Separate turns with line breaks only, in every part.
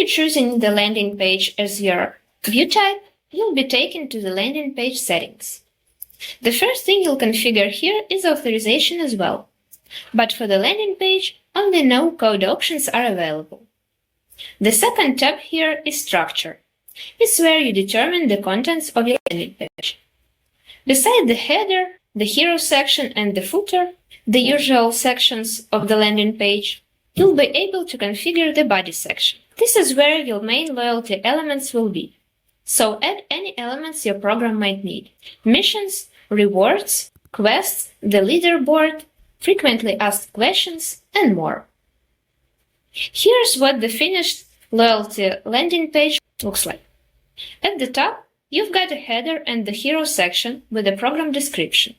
you're choosing the landing page as your view type, you'll be taken to the landing page settings. The first thing you'll configure here is authorization as well, but for the landing page, only no-code options are available. The second tab here is structure. It's where you determine the contents of your landing page. Beside the header, the hero section and the footer, the usual sections of the landing page, you'll be able to configure the body section. This is where your main loyalty elements will be. So add any elements your program might need: missions, rewards, quests, the leaderboard, frequently asked questions, and more. Here's what the finished loyalty landing page looks like. At the top, you've got a header and the hero section with a program description.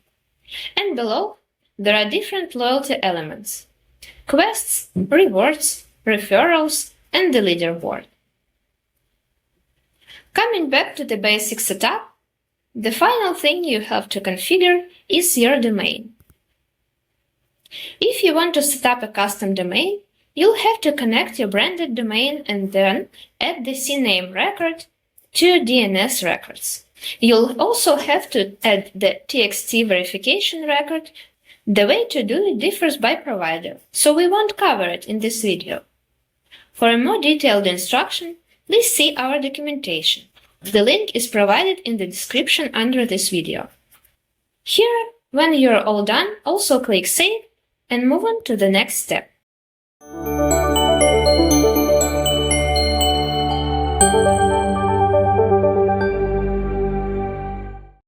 And below, there are different loyalty elements: quests, rewards, referrals, and the leaderboard. Coming back to the basic setup, the final thing you have to configure is your domain. If you want to set up a custom domain, you'll have to connect your branded domain and then add the CNAME record to DNS records. You'll also have to add the TXT verification record. The way to do it differs by provider, so we won't cover it in this video. For a more detailed instruction, please see our documentation. The link is provided in the description under this video. Here, when you're all done, also click Save and move on to the next step.